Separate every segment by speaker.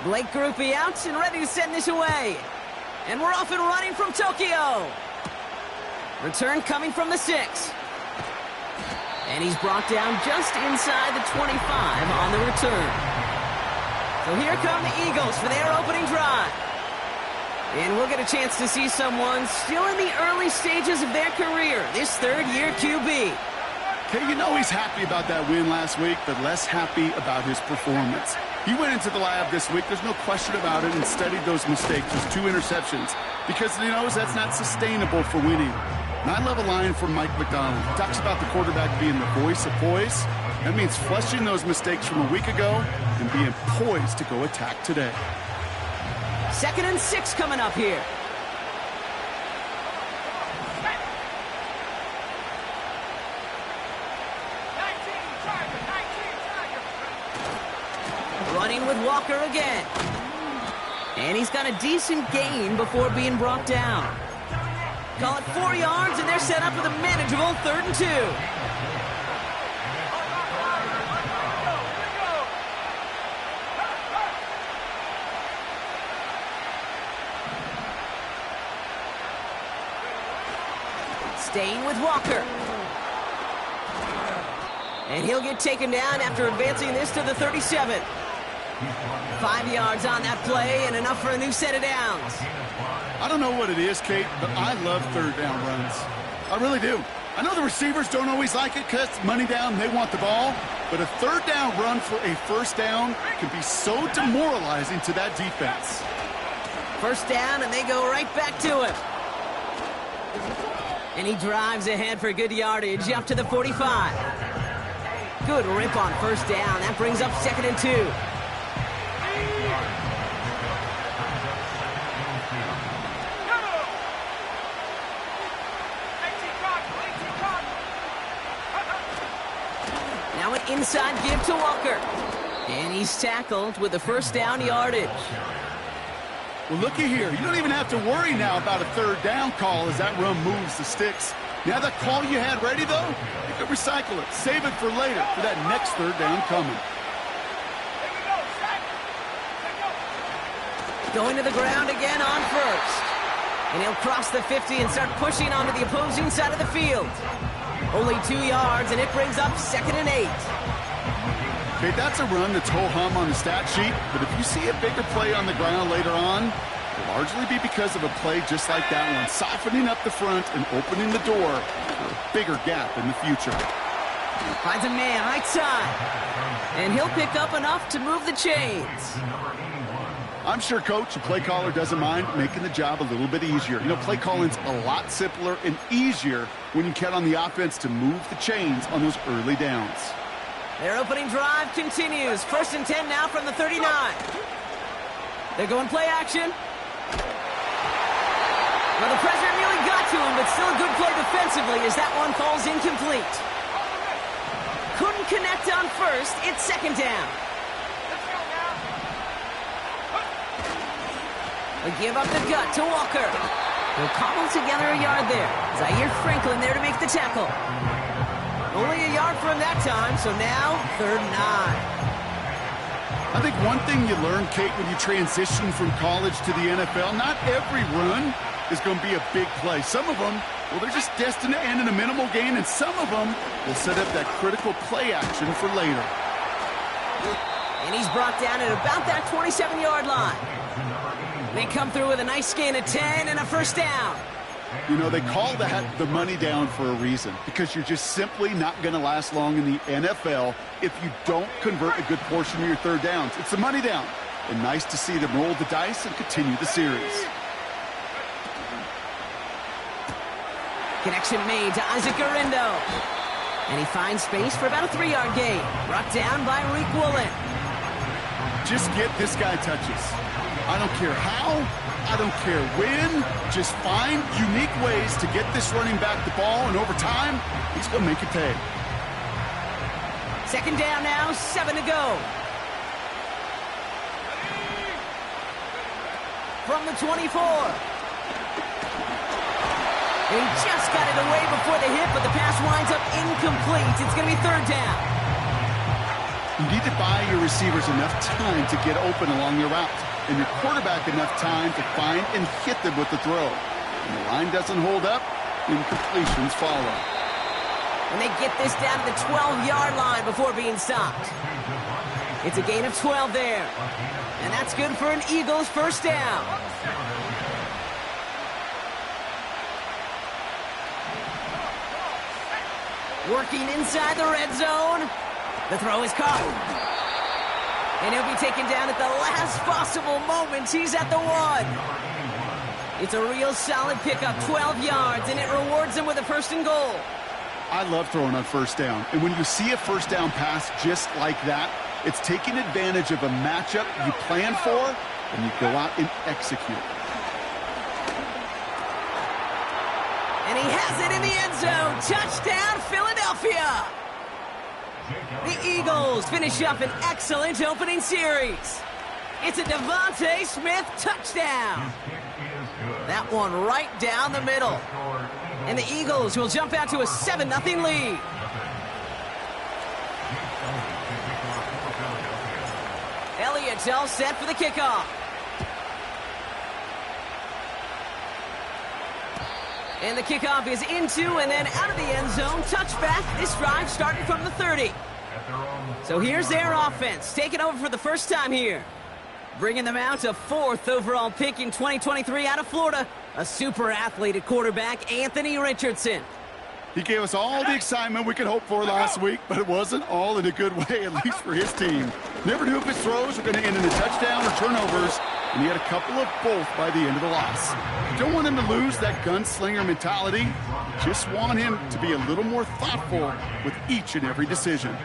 Speaker 1: Blake Groupie out and ready to send this away. And we're off and running from Tokyo. Return coming from the 6. And he's brought down just inside the 25 on the return. So here come the Eagles for their opening drive. And we'll get a chance to see someone still in the early stages of their career, this third-year QB.
Speaker 2: Okay, you know he's happy about that win last week, but less happy about his performance. He went into the lab this week, there's no question about it, and studied those mistakes, those 2 interceptions, because he knows that's not sustainable for winning. And I love a line from Mike McDonald. He talks about the quarterback being the voice of poise. That means flushing those mistakes from a week ago and being poised to go attack today.
Speaker 1: 2nd and 6 coming up here. Running with Walker again. And he's got a decent gain before being brought down. Call it 4 yards, and they're set up with a manageable 3rd and 2. Staying with Walker. And he'll get taken down after advancing this to the 37. 5 yards on that play and enough for a new set of downs.
Speaker 2: I don't know what it is, Kate, but I love 3rd down runs. I really do. I know the receivers don't always like it because it's money down and they want the ball, but a 3rd down run for a 1st down can be so demoralizing to that defense.
Speaker 1: 1st down, and they go right back to him. And he drives ahead for good yardage up to the 45. Good rip on 1st down. That brings up 2nd and 2. Now an inside give to Walker. And he's tackled with the 1st down yardage.
Speaker 2: Well, looky here. You don't even have to worry now about a 3rd down call as that run moves the sticks. Now that call you had ready, though, you could recycle it. Save it for later for that next 3rd down coming.
Speaker 1: Going to the ground again on 1st. And he'll cross the 50 and start pushing onto the opposing side of the field. Only 2 yards, and it brings up 2nd and 8.
Speaker 2: Okay, that's a run that's ho-hum on the stat sheet, but if you see a bigger play on the ground later on, it'll largely be because of a play just like that one, softening up the front and opening the door for a bigger gap in the future.
Speaker 1: Finds a man right side, and he'll pick up enough to move the chains.
Speaker 2: I'm sure, Coach, the play caller doesn't mind making the job a little bit easier. You know, play calling's a lot simpler and easier when you count on the offense to move the chains on those early downs.
Speaker 1: Their opening drive continues. 1st and 10 now from the 39. They're going play action. Well, the pressure nearly got to him, but still a good play defensively as that one falls incomplete. Couldn't connect on 1st. It's 2nd down. They give up the gut to Walker. He'll cobble together a yard there. Zaire Franklin there to make the tackle. Only a yard for him that time, so now 3rd and 9.
Speaker 2: I think one thing you learn, Kate, when you transition from college to the NFL, not every run is going to be a big play. Some of them, well, they're just destined to end in a minimal gain, and some of them will set up that critical play action for later.
Speaker 1: And he's brought down at about that 27-yard line. They come through with a nice gain of 10 and a 1st down.
Speaker 2: You know, they call that the money down for a reason, because you're just simply not going to last long in the NFL if you don't convert a good portion of your 3rd downs. It's the money down, and nice to see them roll the dice and continue the series.
Speaker 1: Connection made to Isaac Garindo. And he finds space for about a 3-yard gain. Brought down by Reek Woolen.
Speaker 2: Just get this guy touches. I don't care how, I don't care when. Just find unique ways to get this running back the ball, and over time, he's going to make it pay.
Speaker 1: 2nd down now, 7 to go. From the 24. He just got it away before the hit, but the pass winds up incomplete. It's going to be 3rd down.
Speaker 2: You need to buy your receivers enough time to get open along their route, and your quarterback enough time to find and hit them with the throw. When the line doesn't hold up, incompletions follow.
Speaker 1: And they get this down to the 12-yard line before being stopped. It's a gain of 12 there. And that's good for an Eagles first down. Working inside the red zone. The throw is caught. And he'll be taken down at the last possible moment. He's at the 1. It's a real solid pickup, 12 yards, and it rewards him with a first and goal.
Speaker 2: I love throwing on first down. And when you see a first down pass just like that, it's taking advantage of a matchup you plan for, and you go out and execute.
Speaker 1: And he has it in the end zone. Touchdown, Philadelphia. The Eagles finish up an excellent opening series. It's a Devontae Smith touchdown. That one right down the middle. And the Eagles will jump out to a 7-0 lead. Elliott's all set for the kickoff. And the kickoff is into and then out of the end zone. Touchback. This drive started from the 30. So here's their offense, taking over for the first time here. Bringing them out a 4th overall pick in 2023 out of Florida. A super athlete at quarterback, Anthony Richardson.
Speaker 2: He gave us all the excitement we could hope for last week, but it wasn't all in a good way, at least for his team. Never knew if his throws were going to end in a touchdown or turnovers, and he had a couple of both by the end of the loss. Don't want him to lose that gunslinger mentality. Just want him to be a little more thoughtful with each and every decision.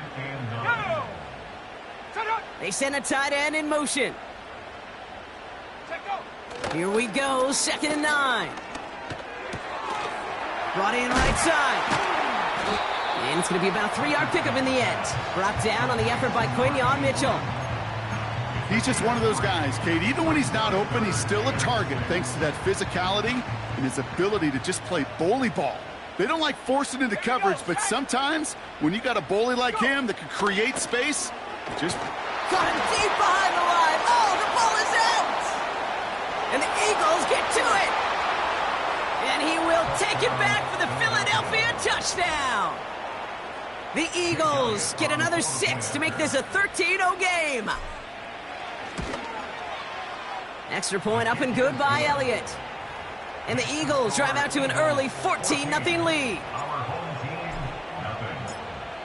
Speaker 1: They send a tight end in motion. Here we go, 2nd and 9. Brought in right side. And it's going to be about a 3-yard pickup in the end. Brought down on the effort by Quinyon Mitchell.
Speaker 2: He's just one of those guys, Kate. Even when he's not open, he's still a target thanks to that physicality and his ability to just play bully ball. They don't like forcing into coverage, but sometimes when you got a bully like him that can create space, just...
Speaker 1: Got him deep behind the line. Oh, the ball is out. And the Eagles get to it. And he will take it back for the Philadelphia touchdown. The Eagles get another 6 to make this a 13-0 game. Extra point up and good by Elliott. And the Eagles drive out to an early 14-0 lead.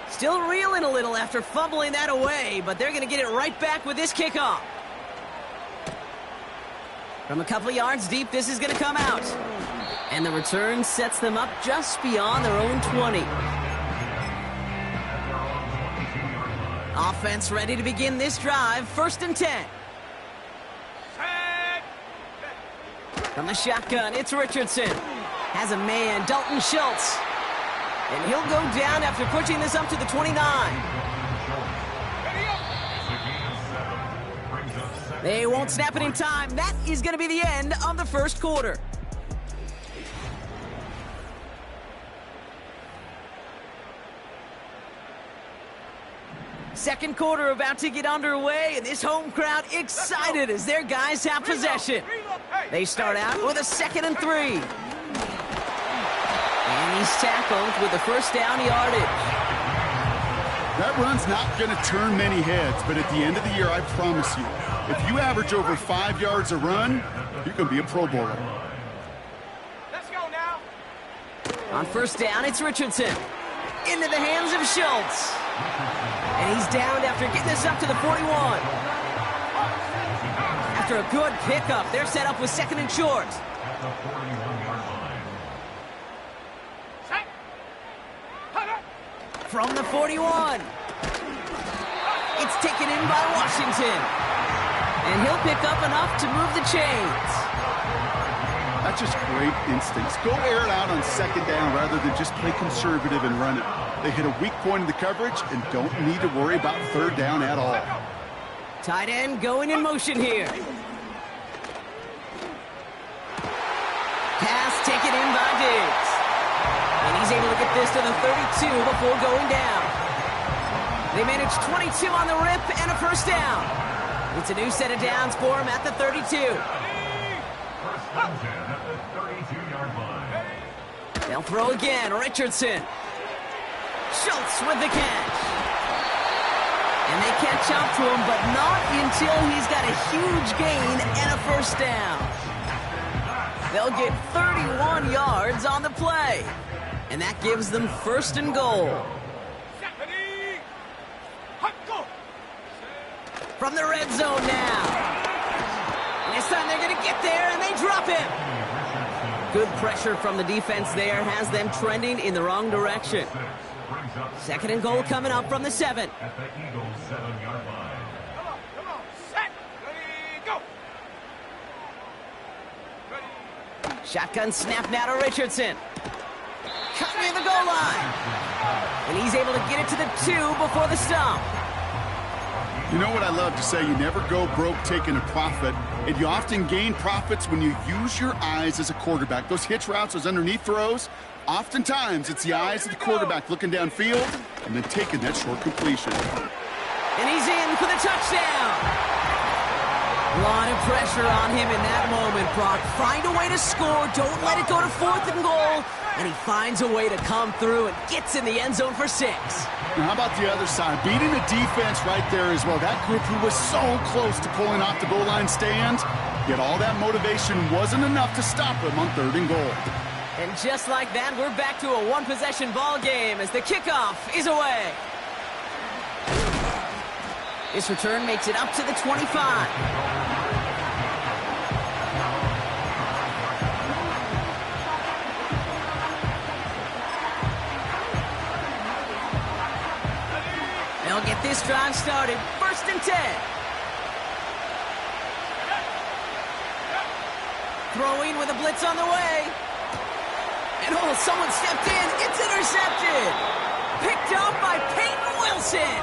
Speaker 1: Still reeling a little after fumbling that away, but they're going to get it right back with this kickoff. From a couple of yards deep, this is going to come out. And the return sets them up just beyond their own 20. Offense ready to begin this drive, 1st and 10. From the shotgun, it's Richardson. Has a man, Dalton Schultz. And he'll go down after pushing this up to the 29. They won't snap it in time. That is going to be the end of the first quarter. Second quarter about to get underway, and this home crowd excited as their guys have possession. They start out with a 2nd and 3. And he's tackled with the first down yardage.
Speaker 2: That run's not going to turn many heads, but at the end of the year, I promise you, if you average over 5 yards a run, you're going to be a Pro Bowler.
Speaker 3: Let's go now.
Speaker 1: On first down, it's Richardson. Into the hands of Schultz. And he's downed after getting this up to the 41. After a good pickup, they're set up with 2nd and short. From the 41. It's taken in by Washington. And he'll pick up enough to move the chains.
Speaker 2: That's just great instincts. Go air it out on 2nd down rather than just play conservative and run it. They hit a weak point in the coverage and don't need to worry about 3rd down at all.
Speaker 1: Tight end going in motion here. Pass taken in by Diggs. And he's able to get this to the 32 before going down. They managed 22 on the rip and a first down. It's a new set of downs for him at the 32.
Speaker 4: First and 10 at the 32-yard line.
Speaker 1: They'll throw again. Richardson. Schultz with the catch. And they catch up to him, but not until he's got a huge gain and a first down. They'll get 31 yards on the play. And that gives them first and goal. From the red zone now. And this time they're going to get there, and they drop him. Good pressure from the defense there has them trending in the wrong direction. Second and goal coming up from the 7.
Speaker 4: At the Eagles' 7-yard line.
Speaker 3: Come on, set, ready, go. Ready.
Speaker 1: Shotgun snap now to Richardson. Cut near the goal line. And he's able to get it to the 2 before the stop.
Speaker 2: You know what I love to say? You never go broke taking a profit, and you often gain profits when you use your eyes as a quarterback. Those hitch routes, those underneath throws, oftentimes it's the eyes of the quarterback looking downfield and then taking that short completion.
Speaker 1: And he's in for the touchdown. A lot of pressure on him in that moment, Brock. Find a way to score. Don't let it go to 4th and goal. And he finds a way to come through and gets in the end zone for 6.
Speaker 2: Now, how about the other side? Beating the defense right there as well. That group who was so close to pulling off the goal line stand, yet all that motivation wasn't enough to stop him on 3rd and goal.
Speaker 1: And just like that, we're back to a one-possession ball game as the kickoff is away. This return makes it up to the 25. They'll get this drive started. 1st and 10. Throwing with a blitz on the way. And oh, someone stepped in. It's intercepted. Picked up by Peyton Wilson.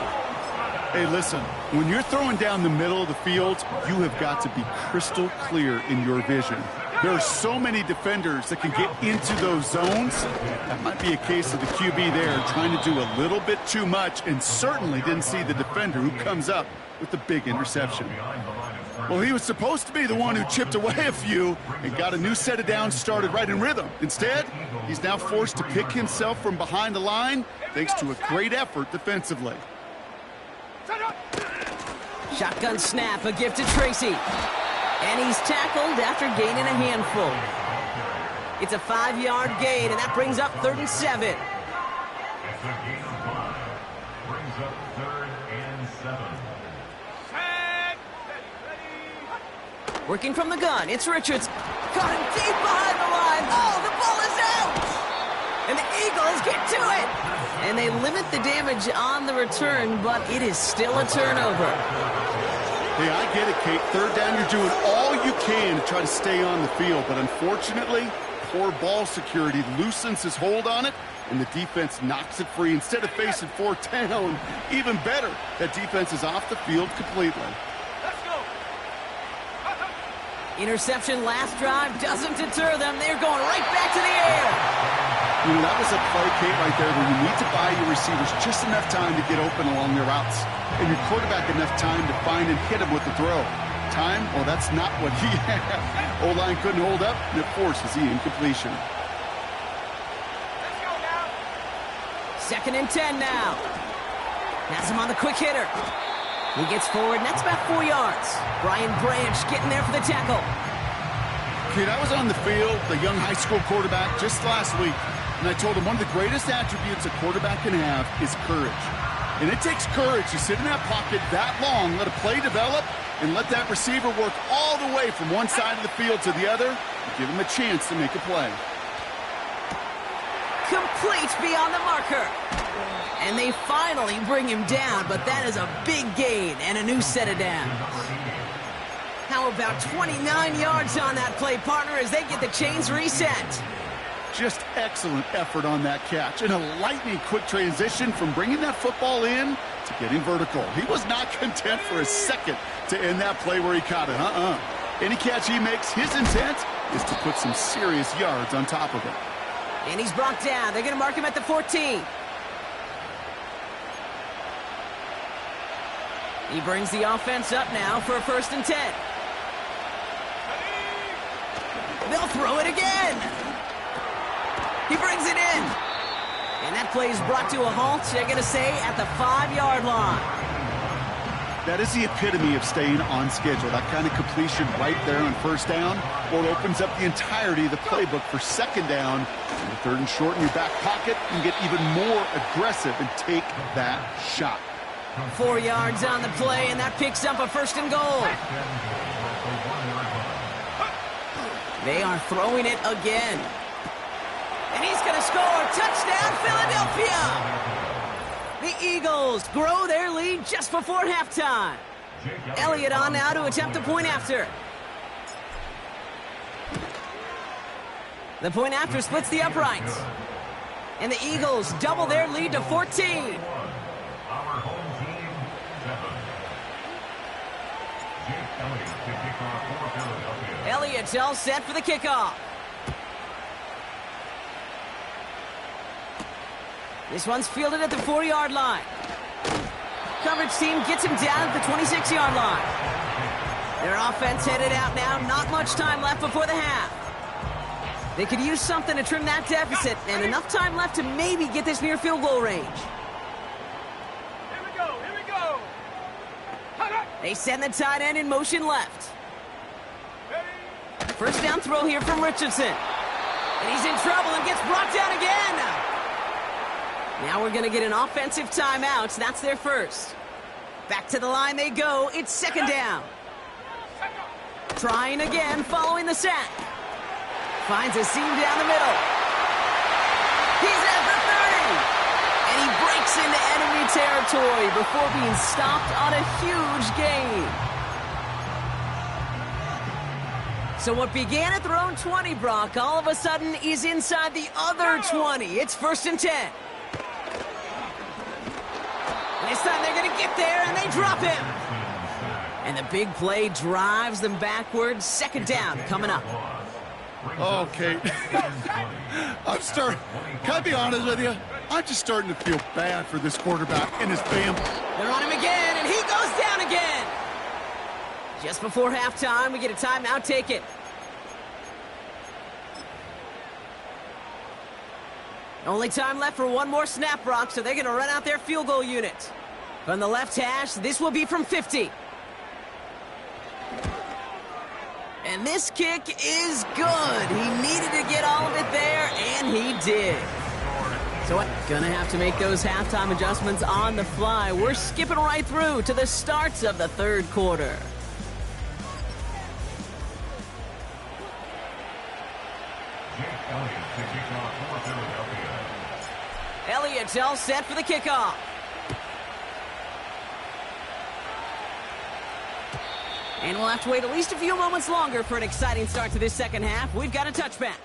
Speaker 2: Hey, listen, when you're throwing down the middle of the field, you have got to be crystal clear in your vision. There are so many defenders that can get into those zones. That might be a case of the QB there trying to do a little bit too much and certainly didn't see the defender who comes up with the big interception. Well, he was supposed to be the one who chipped away a few and got a new set of downs started right in rhythm. Instead, he's now forced to pick himself from behind the line thanks to a great effort defensively.
Speaker 1: Shotgun snap, a gift to Tracy. And he's tackled after gaining a handful. It's a 5-yard gain, and that brings up 3rd and 7.
Speaker 4: It's a gain of 5. Brings up 3rd and 7.
Speaker 3: Set, ready.
Speaker 1: Working from the gun, it's Richards. Caught him deep behind the line. Oh, the ball is out! And the Eagles get to it! And they limit the damage on the return, but it is still a turnover.
Speaker 2: Hey, I get it, Kate. 3rd down, you're doing all you can to try to stay on the field. But unfortunately, poor ball security loosens his hold on it, and the defense knocks it free. Instead of facing 4th down, even better, that defense is off the field completely.
Speaker 3: Let's go.
Speaker 1: Interception last drive doesn't deter them. They're going right back to the air.
Speaker 2: You know, that was a play, Kate, right there where you need to buy your receivers just enough time to get open along their routes. And your quarterback enough time to find and hit him with the throw. Time? Well, that's not what he had. O-line couldn't hold up, and it forces the incompletion.
Speaker 3: Let's go now.
Speaker 1: 2nd and 10 now. Has him on the quick hitter. He gets forward, and that's about 4 yards. Brian Branch getting there for the tackle.
Speaker 2: Kate, I was on the field, the young high school quarterback, just last week. And I told him one of the greatest attributes a quarterback can have is courage. And it takes courage to sit in that pocket that long, let a play develop, and let that receiver work all the way from one side of the field to the other, and give him a chance to make a play.
Speaker 1: Complete beyond the marker. And they finally bring him down, but that is a big gain and a new set of downs. How about 29 yards on that play, partner, as they get the chains reset?
Speaker 2: Just excellent effort on that catch, and a lightning-quick transition from bringing that football in to getting vertical. He was not content for a second to end that play where he caught it. Any catch he makes, his intent is to put some serious yards on top of it.
Speaker 1: And he's brought down. They're going to mark him at the 14. He brings the offense up now for a 1st and 10. They'll throw it again. He brings it in. And that play is brought to a halt, they're going to say, at the 5-yard line.
Speaker 2: That is the epitome of staying on schedule. That kind of completion right there on 1st down, well, it opens up the entirety of the playbook for 2nd down. And 3rd and short in your back pocket, you can get even more aggressive and take that shot.
Speaker 1: 4 yards on the play, and that picks up a 1st and goal. They are throwing it again. And he's going to score. Touchdown, Philadelphia! The Eagles grow their lead just before halftime. Elliott on now to attempt a point after. The point after splits the uprights. And the Eagles double their lead to 14. Elliott's all set for the kickoff. This one's fielded at the 4-yard line. Coverage team gets him down at the 26-yard line. Their offense headed out now. Not much time left before the half. They could use something to trim that deficit, and enough time left to maybe get this near field goal range.
Speaker 3: Here we go, here we go.
Speaker 1: They send the tight end in motion left.
Speaker 3: Ready?
Speaker 1: 1st down throw here from Richardson. And he's in trouble and gets brought down again. Now we're going to get an offensive timeout. That's their first. Back to the line they go. It's 2nd down. Trying again following the sack. Finds a seam down the middle. He's at the 30. And he breaks into enemy territory before being stopped on a huge gain. So what began at their own 20, Brock, all of a sudden is inside the other 20. It's 1st and 10. This time they're going to get there, and they drop him. And the big play drives them backwards. 2nd down coming up.
Speaker 2: Okay. Can I be honest with you? I'm just starting to feel bad for this quarterback and his family.
Speaker 1: They're on him again, and he goes down again. Just before halftime, we get a timeout. Take it. Only time left for one more snap, Brock, so they're going to run out their field goal unit. From the left hash, this will be from 50. And this kick is good. He needed to get all of it there, and he did. So gonna have to make those halftime adjustments on the fly. We're skipping right through to the starts of the 3rd quarter. Elliott's all set for the kickoff. And we'll have to wait at least a few moments longer for an exciting start to this 2nd half. We've got a touchback.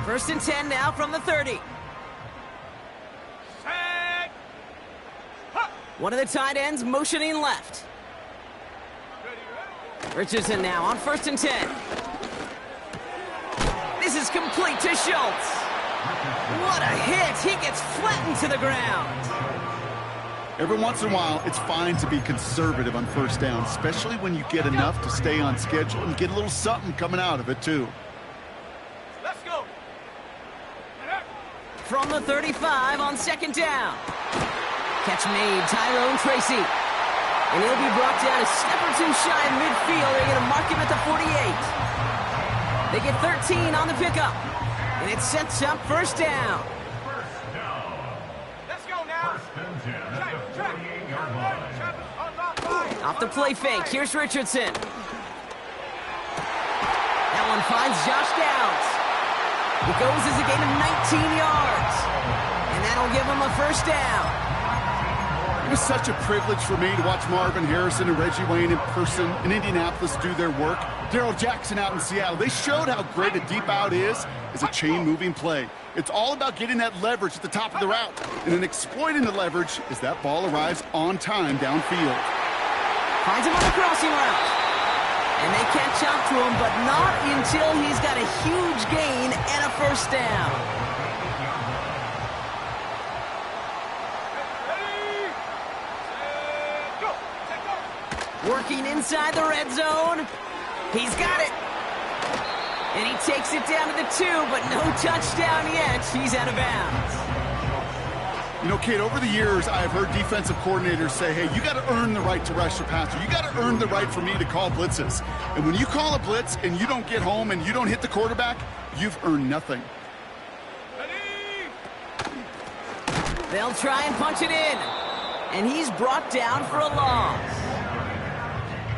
Speaker 1: First and 10 now from the 30.
Speaker 3: Set.
Speaker 1: One of the tight ends motioning left. Richardson now on 1st and 10. This is complete to Schultz. What a hit. He gets flattened to the ground.
Speaker 2: Every once in a while, it's fine to be conservative on 1st down, especially when you get enough to stay on schedule and get a little something coming out of it, too.
Speaker 3: Let's go.
Speaker 1: From the 35 on 2nd down. Catch made, Tyrone Tracy. And he'll be brought down a step or two shy of midfield. They're going to mark him at the 48. They get 13 on the pickup. And it sets up 1st down.
Speaker 3: Let's go now.
Speaker 1: Off the play fake, here's Richardson. That one finds Josh Downs. It goes as a gain of 19 yards. And that'll give him a 1st down.
Speaker 2: It was such a privilege for me to watch Marvin Harrison and Reggie Wayne in person in Indianapolis do their work. Darrell Jackson out in Seattle. They showed how great a deep out is as a chain-moving play. It's all about getting that leverage at the top of the route. And then exploiting the leverage as that ball arrives on time downfield.
Speaker 1: Finds him on the crossing route. And they catch up to him, but not until he's got a huge gain and a first down. Working inside the red zone. He's got it. And he takes it down to the 2, but no touchdown yet. He's out of bounds.
Speaker 2: You know, Kate, over the years, I've heard defensive coordinators say, hey, you got to earn the right to rush your passer. You got to earn the right for me to call blitzes. And when you call a blitz and you don't get home and you don't hit the quarterback, you've earned nothing.
Speaker 1: They'll try and punch it in. And he's brought down for a loss.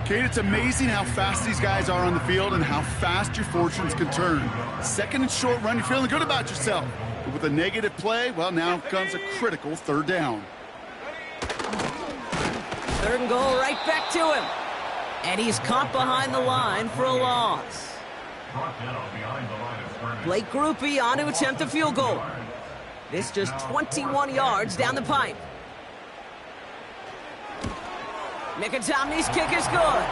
Speaker 2: Kate, it's amazing how fast these guys are on the field and how fast your fortunes can turn. Second and short run, you're feeling good about yourself. But with a negative play, well, now comes a critical third down.
Speaker 1: Third and goal right back to him. And he's caught behind the line for a loss. Blake Groupie on to attempt a field goal. This just 21 yards down the pipe. Mickatommy's kick is good.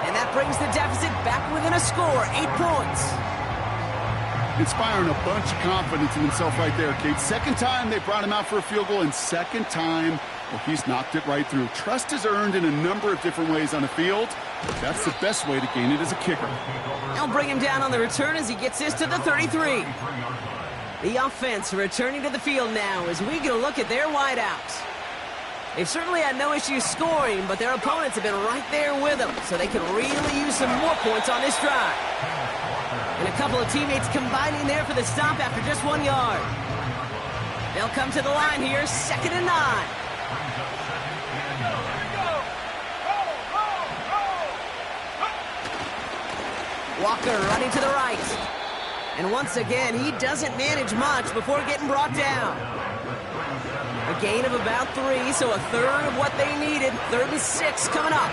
Speaker 1: And that brings the deficit back within a score, 8 points.
Speaker 2: Inspiring a bunch of confidence in himself right there, Kate. Second time they brought him out for a field goal, and second time, well, he's knocked it right through. Trust is earned in a number of different ways on the field. That's the best way to gain it as a kicker.
Speaker 1: They'll bring him down on the return as he gets this to the 33. The offense returning to the field now as we get a look at their wideouts. They've certainly had no issues scoring, but their opponents have been right there with them, so they can really use some more points on this drive. And a couple of teammates combining there for the stop after just 1 yard. They'll come to the line here, 2nd and 9. Walker running to the right. And once again, he doesn't manage much before getting brought down. A gain of about 3, so a third of what they needed. 3rd and 6 coming up.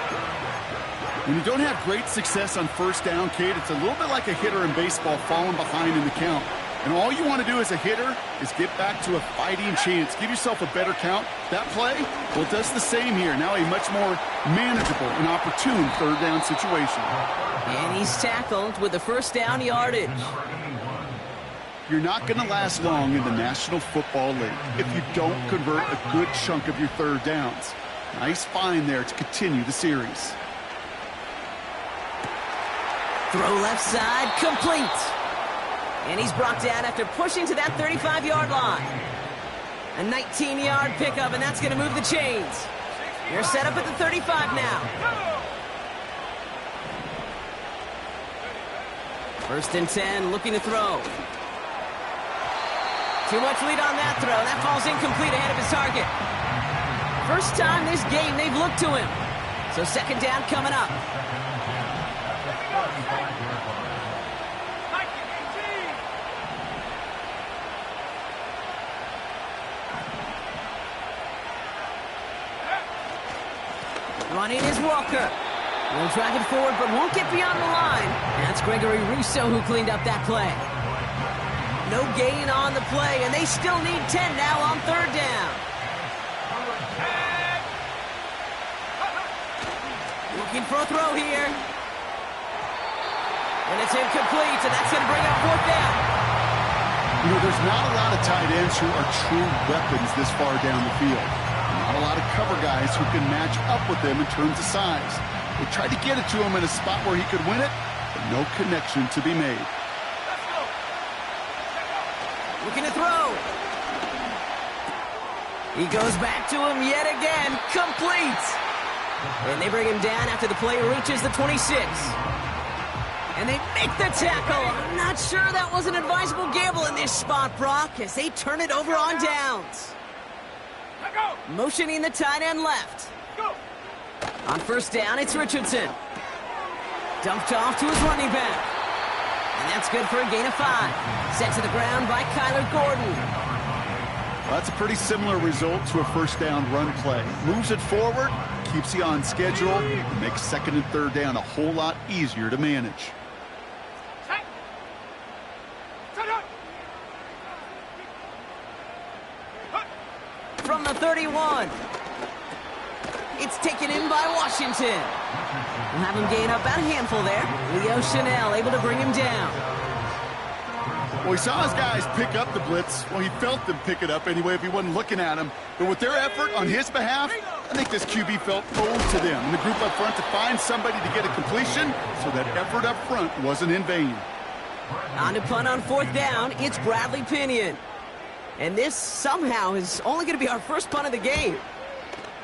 Speaker 2: When you don't have great success on first down, Kate, it's a little bit like a hitter in baseball falling behind in the count. And all you want to do as a hitter is get back to a fighting chance. Give yourself a better count. That play, well, it does the same here. Now a much more manageable and opportune third down situation.
Speaker 1: And he's tackled with the first down yardage.
Speaker 2: You're not going to last long in the National Football League if you don't convert a good chunk of your third downs. Nice find there to continue the series.
Speaker 1: Throw left side, complete. And he's brought down after pushing to that 35-yard line. A 19-yard pickup, and that's going to move the chains. They're set up at the 35 now. 1st and 10, looking to throw. Too much lead on that throw. That falls incomplete ahead of his target. First time this game they've looked to him. So 2nd down coming up. Running is Walker. Will drive it forward, but won't get beyond the line. That's Gregory Rousseau who cleaned up that play. No gain on the play, and they still need 10 now on 3rd down. Looking for a throw here. And it's incomplete, and that's going to bring up 4th down.
Speaker 2: You know, there's not a lot of tight ends who are true weapons this far down the field. Not a lot of cover guys who can match up with them in terms of size. They tried to get it to him in a spot where he could win it, but no connection to be made.
Speaker 1: Looking to throw. He goes back to him yet again. Complete. And they bring him down after the play reaches the 26. And they make the tackle. I'm not sure that was an advisable gamble in this spot, Brock, as they turn it over on downs. Motioning the tight end left. On 1st down, it's Richardson. Dumped off to his running back. And that's good for a gain of 5. Sent to the ground by Kyler Gordon.
Speaker 2: Well, that's a pretty similar result to a first down run play. Moves it forward, keeps you on schedule, and makes 2nd and 3rd down a whole lot easier to manage. From
Speaker 1: the 31. It's taken in by Washington. We'll have him gain up about a handful there. Leo Chanel able to bring him down.
Speaker 2: Well, he saw his guys pick up the blitz. Well, he felt them pick it up anyway if he wasn't looking at him. But with their effort on his behalf, I think this QB felt owed to them and the group up front to find somebody to get a completion, so that effort up front wasn't in vain.
Speaker 1: On to punt on 4th down, it's Bradley Pinion. And this somehow is only going to be our first punt of the game.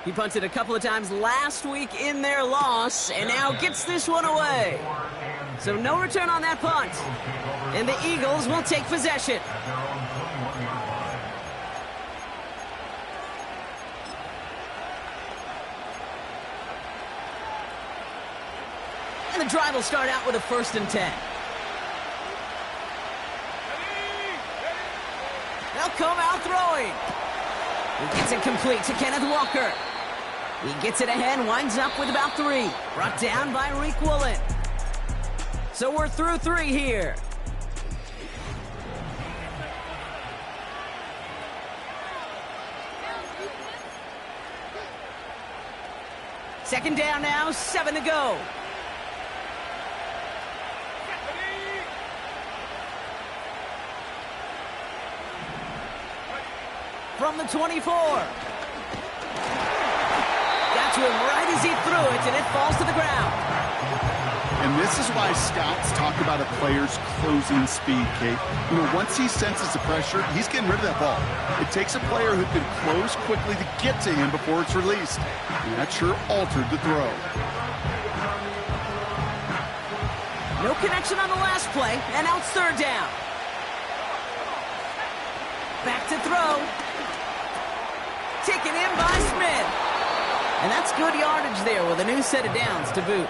Speaker 1: He punted a couple of times last week in their loss, and now gets this one away. So no return on that punt. And the Eagles will take possession. And the drive will start out with a 1st and 10. They'll come out throwing. He gets it complete to Kenneth Walker. He gets it ahead, winds up with about 3. Brought down by Reek Woolen. So we're through 3 here. Second down now, 7 to go. From the 24. Got to him right as he threw it, and it falls to the ground.
Speaker 2: And this is why scouts talk about a player's closing speed, Kate. You know, once he senses the pressure, he's getting rid of that ball. It takes a player who can close quickly to get to him before it's released. And that sure altered the throw.
Speaker 1: No connection on the last play, and now it's 3rd down. Back to throw. Taken in by Smith. And that's good yardage there with a new set of downs to boot.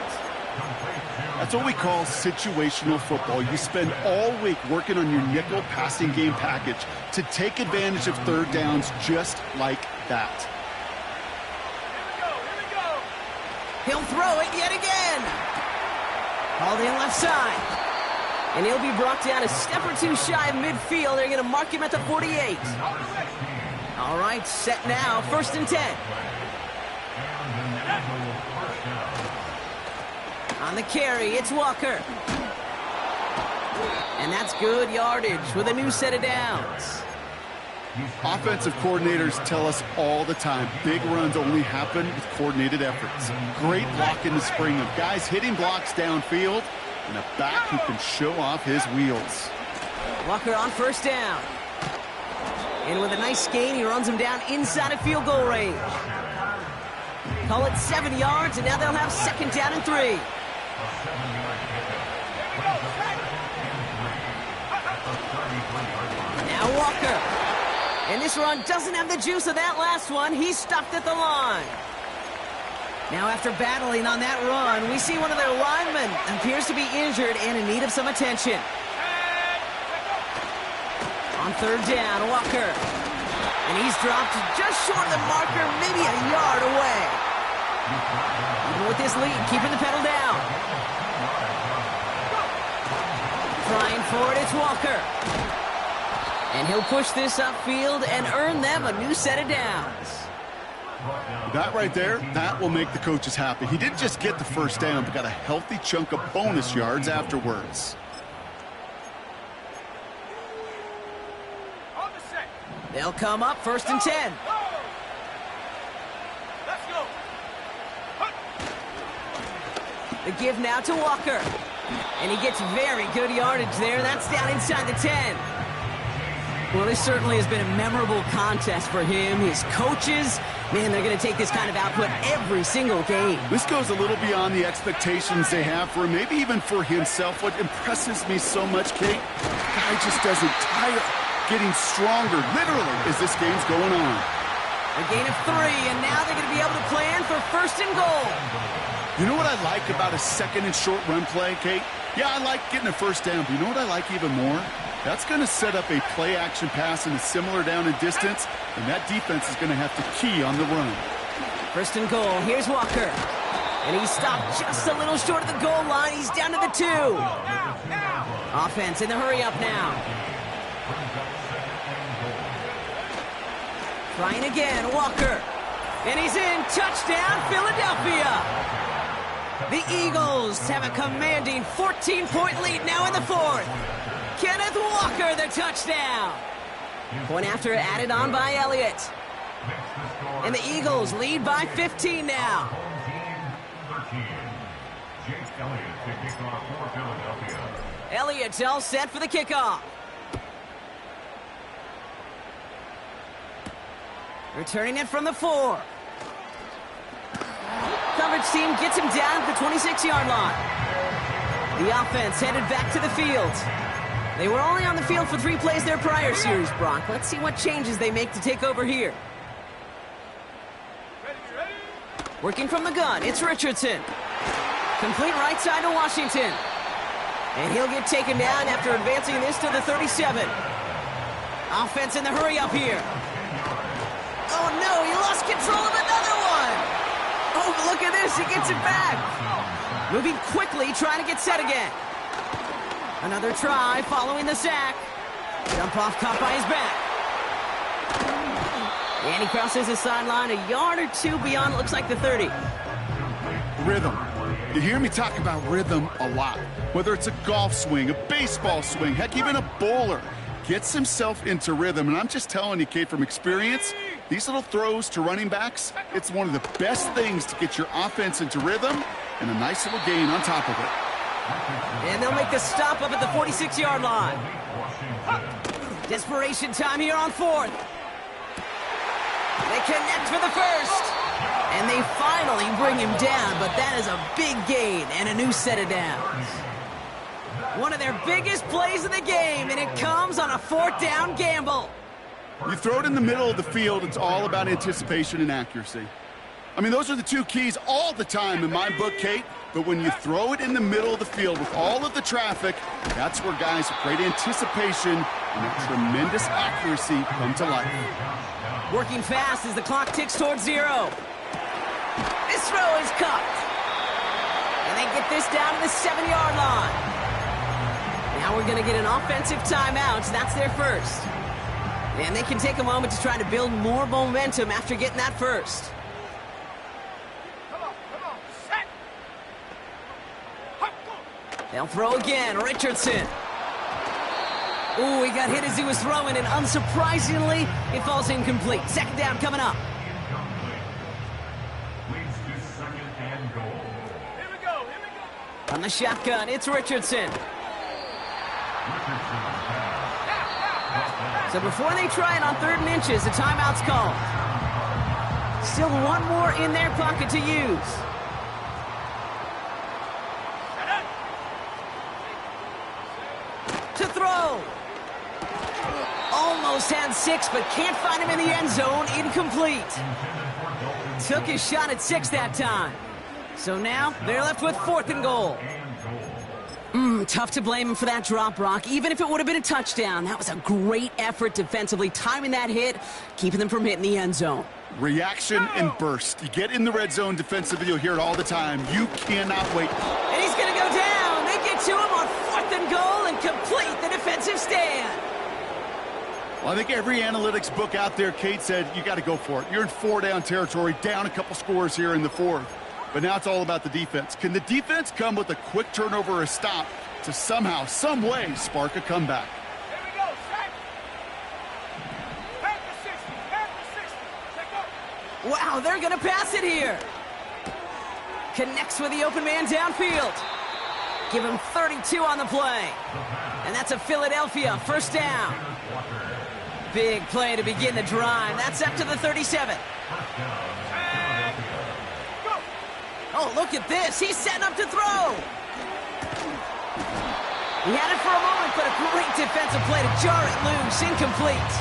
Speaker 2: That's what we call situational football. You spend all week working on your nickel passing game package to take advantage of 3rd downs just like that.
Speaker 1: He'll throw it yet again. Hauled in left side. And he'll be brought down a step or 2 shy of midfield. They're going to mark him at the 48. All right, set now, 1st and 10. On the carry, it's Walker. And that's good yardage with a new set of downs.
Speaker 2: Offensive coordinators tell us all the time, big runs only happen with coordinated efforts. Great block in the spring of guys hitting blocks downfield and a back who can show off his wheels.
Speaker 1: Walker on 1st down. And with a nice gain, he runs him down inside of field goal range. Call it 7 yards, and now they'll have 2nd down and 3. Now Walker. And this run doesn't have the juice of that last one. He's stopped at the line. Now after battling on that run, we see one of their linemen appears to be injured and in need of some attention. On 3rd down, Walker. And he's dropped just short of the marker, maybe a yard away. Even with this lead, keeping the pedal down. Trying for it, it's Walker. And he'll push this upfield and earn them a new set of downs.
Speaker 2: That right there, that will make the coaches happy. He didn't just get the 1st down, but got a healthy chunk of bonus yards afterwards.
Speaker 1: They'll come up 1st and 10.
Speaker 3: Let's go.
Speaker 1: The give now to Walker. And he gets very good yardage there. That's down inside the 10. Well, this certainly has been a memorable contest for him. His coaches, man, they're going to take this kind of output every single game.
Speaker 2: This goes a little beyond the expectations they have for him, maybe even for himself. What impresses me so much, Kate, the guy just doesn't tire. Getting stronger, literally, as this game's going on.
Speaker 1: A gain of 3, and now they're going to be able to plan for 1st and goal.
Speaker 2: You know what I like about a 2nd and short run play, Kate? Yeah, I like getting a 1st down, but you know what I like even more? That's going to set up a play-action pass in a similar down and distance, and that defense is going to have to key on the run.
Speaker 1: 1st and goal, here's Walker. And he's stopped just a little short of the goal line. He's down to the 2. Offense in the hurry-up now. Trying again, Walker. And he's in. Touchdown, Philadelphia. The Eagles have a commanding 14-point lead now in the fourth. Kenneth Walker, the touchdown. Point after added on by Elliott. And the Eagles lead by 15 now. Elliott's all set for the kickoff. Returning it from the 4. Coverage team gets him down at the 26-yard line. The offense headed back to the field. They were only on the field for 3 plays their prior series, Brock. Let's see what changes they make to take over here. Working from the gun, it's Richardson. Complete right side to Washington. And he'll get taken down after advancing this to the 37. Offense in the hurry up here. Oh no, he lost control of another one. Oh, look at this, he gets it back. Moving quickly, trying to get set again. Another try following the sack. Jump off caught by his back. And he crosses the sideline a yard or 2 beyond, it looks like the 30.
Speaker 2: Rhythm. You hear me talk about rhythm a lot. Whether it's a golf swing, a baseball swing, heck, even a bowler gets himself into rhythm. And I'm just telling you, Kate, from experience, these little throws to running backs, it's one of the best things to get your offense into rhythm and a nice little gain on top of it.
Speaker 1: And they'll make the stop up at the 46-yard line. Desperation time here on 4th. They connect for the first. And they finally bring him down, but that is a big gain and a new set of downs. One of their biggest plays of the game, and it comes on a 4th down gamble.
Speaker 2: You throw it in the middle of the field, it's all about anticipation and accuracy. I mean, those are the 2 keys all the time in my book, Kate. But when you throw it in the middle of the field with all of the traffic, that's where guys with great anticipation and tremendous accuracy come to life.
Speaker 1: Working fast as the clock ticks towards 0. This throw is caught. And they get this down to the 7-yard line. Now we're going to get an offensive timeout. That's their first. And they can take a moment to try to build more momentum after getting that first. They'll throw again. Richardson. Ooh, he got hit as he was throwing, and unsurprisingly, it falls incomplete. 2nd down coming up. On the shotgun, it's Richardson. So before they try it on 3rd and inches, a timeout's called. Still one more in their pocket to use. To throw. Almost had 6, but can't find him in the end zone. Incomplete. Took his shot at 6 that time. So now they're left with 4th and goal. Tough to blame him for that drop, Brock. Even if it would have been a touchdown, that was a great effort defensively, timing that hit, keeping them from hitting the end zone.
Speaker 2: Reaction and burst. You get in the red zone defensively, you'll hear it all the time. You cannot wait.
Speaker 1: And he's going to go down. They get to him on 4th and goal and complete the defensive stand.
Speaker 2: Well, I think every analytics book out there, Kate, said you got to go for it. You're in 4-down territory, down a couple scores here in the 4th. But now it's all about the defense. Can the defense come with a quick turnover or a stop to somehow, some way, spark a comeback?
Speaker 3: Here we go, set. Back to 60, back to 60. Check up.
Speaker 1: Wow, they're going to pass it here. Connects with the open man downfield. Give him 32 on the play. And that's a Philadelphia 1st down. Big play to begin the drive. That's up to the 37. Oh, look at this. He's setting up to throw. He had it for a moment, but a great defensive play to jar it loose. Incomplete.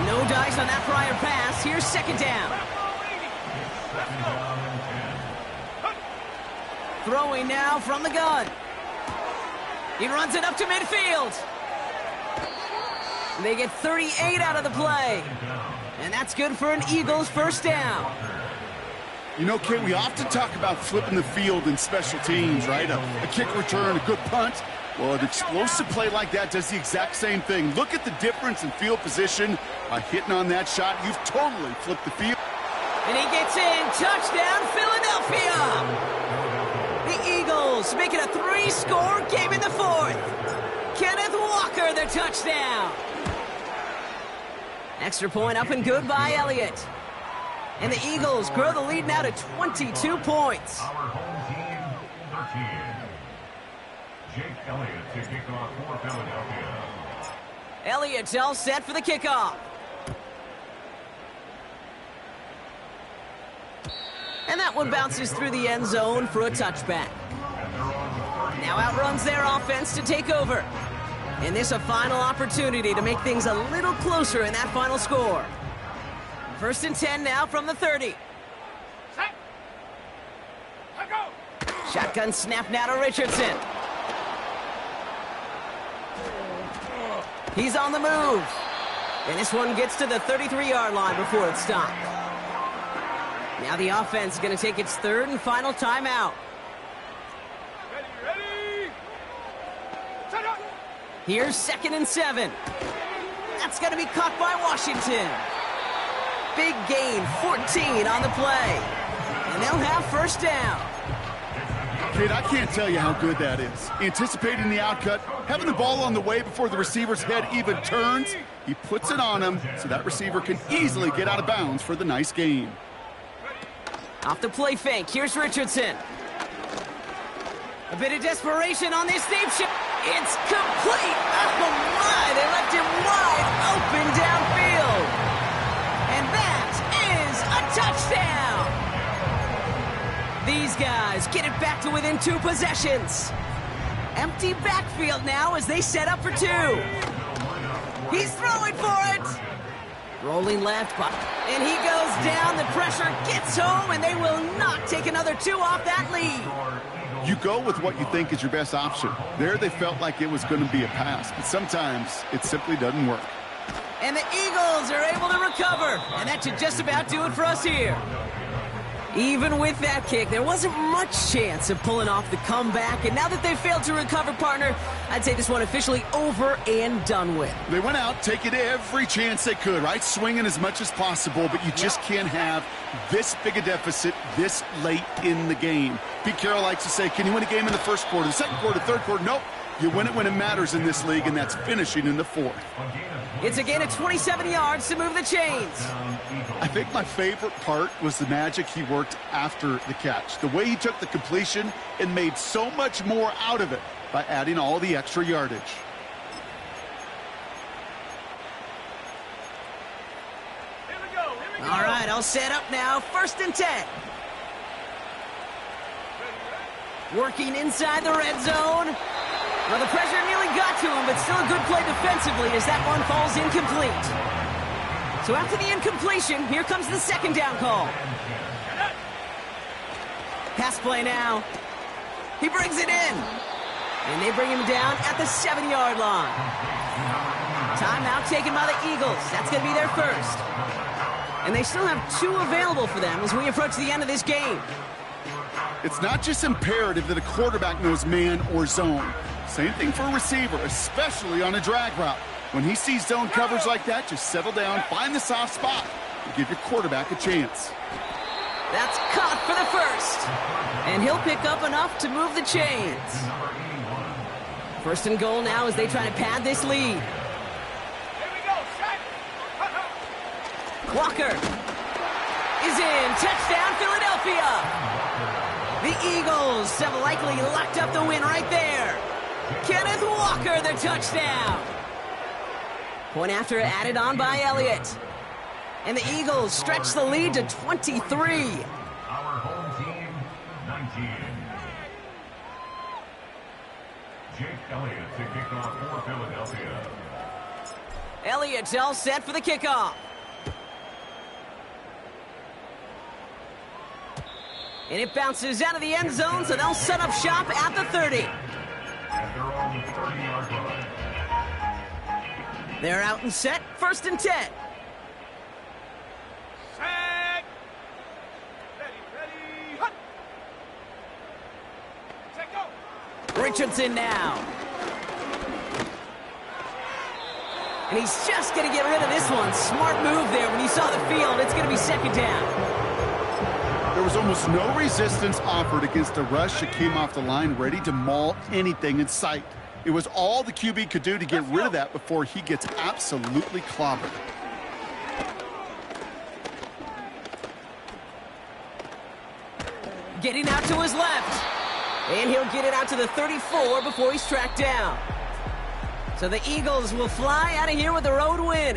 Speaker 1: No dice on that prior pass. Here's 2nd down. Throwing now from the gun. He runs it up to midfield. They get 38 out of the play. And that's good for an Eagles 1st down.
Speaker 2: You know, Kate, we often talk about flipping the field in special teams, right? A kick return, a good punt. Well, an explosive play like that does the exact same thing. Look at the difference in field position by hitting on that shot. You've totally flipped the field.
Speaker 1: And he gets in. Touchdown, Philadelphia! The Eagles make it a 3-score game in the fourth. Kenneth Walker, the touchdown. Extra point up and good by Elliott. And the Eagles grow the lead now to 22 points.
Speaker 4: Our home team, 13. Jake Elliott to kick off for Philadelphia.
Speaker 1: Elliott's all set for the kickoff. And that one bounces through the end zone for a touchback. Now outruns their offense to take over. And this a final opportunity to make things a little closer in that final score. 1st and 10 now from the 30.
Speaker 3: Set. Let go.
Speaker 1: Shotgun snap now to Richardson. He's on the move. And this one gets to the 33-yard line before it's stopped. Now the offense is going to take its 3rd and final timeout.
Speaker 3: Ready. Set up.
Speaker 1: Here's 2nd and 7. That's going to be caught by Washington. Big gain, 14 on the play. And they'll have 1st down.
Speaker 2: Kid, I can't tell you how good that is. Anticipating the outcut, having the ball on the way before the receiver's head even turns. He puts it on him so that receiver can easily get out of bounds for the nice gain.
Speaker 1: Off the play fake, here's Richardson. A bit of desperation on this deep shot. It's complete. Oh my, they left him wide open downfield. And that is a touchdown. These guys get it back to within 2 possessions. Empty backfield now as they set up for 2. He's throwing for it. Rolling left, and he goes down. The pressure gets home, and they will not take another 2 off that lead.
Speaker 2: You go with what you think is your best option. There they felt like it was going to be a pass, but sometimes it simply doesn't work.
Speaker 1: And the Eagles are able to recover, and that should just about do it for us here. Even with that kick, there wasn't much chance of pulling off the comeback, and now that they've failed to recover, partner, I'd say this one officially over and done with.
Speaker 2: They went out taking every chance they could, right? Swinging as much as possible, but you just can't have this big a deficit this late in the game. Pete Carroll likes to say, can you win a game in the 1st quarter, the 2nd quarter, 3rd quarter? Nope. You win it when it matters in this league, and that's finishing in the 4th.
Speaker 1: It's a gain of 27 yards to move the chains.
Speaker 2: I think my favorite part was the magic he worked after the catch. The way he took the completion and made so much more out of it by adding all the extra yardage.
Speaker 3: Here we go.
Speaker 1: All right, I'll set up now. 1st and 10. Working inside the red zone. Well, the pressure nearly got to him, but still a good play defensively as that one falls incomplete. So after the incompletion, here comes the 2nd down call. Pass play now. He brings it in. And they bring him down at the 7-yard line. Timeout taken by the Eagles. That's going to be their 1st. And they still have 2 available for them as we approach the end of this game.
Speaker 2: It's not just imperative that a quarterback knows man or zone. Same thing for a receiver, especially on a drag route. When he sees zone coverage like that, just settle down, find the soft spot, and give your quarterback a chance.
Speaker 1: That's caught for the 1st. And he'll pick up enough to move the chains. 1st and goal now as they try to pad this lead.
Speaker 3: Here we go. Set.
Speaker 1: Walker is in. Touchdown, Philadelphia. The Eagles have likely locked up the win right there. Kenneth Walker, the touchdown. Point after added on by Elliott. And the Eagles stretch the lead to 23.
Speaker 4: Our home team, 19. Jake Elliott to kick off for Philadelphia.
Speaker 1: Elliott's all set for the kickoff. And it bounces out of the end zone, so they'll set up shop at the 30.
Speaker 4: At their own 30-yard line.
Speaker 1: They're out and set, 1st and 10.
Speaker 3: Set. Ready. Hut. Set, go.
Speaker 1: Richardson now. And he's just going to get rid of this one. Smart move there when you saw the field. It's going to be 2nd down.
Speaker 2: There was almost no resistance offered against a rush that came off the line ready to maul anything in sight. It was all the QB could do to get rid of that before he gets absolutely clobbered.
Speaker 1: Getting out to his left. And he'll get it out to the 34 before he's tracked down. So the Eagles will fly out of here with a road win.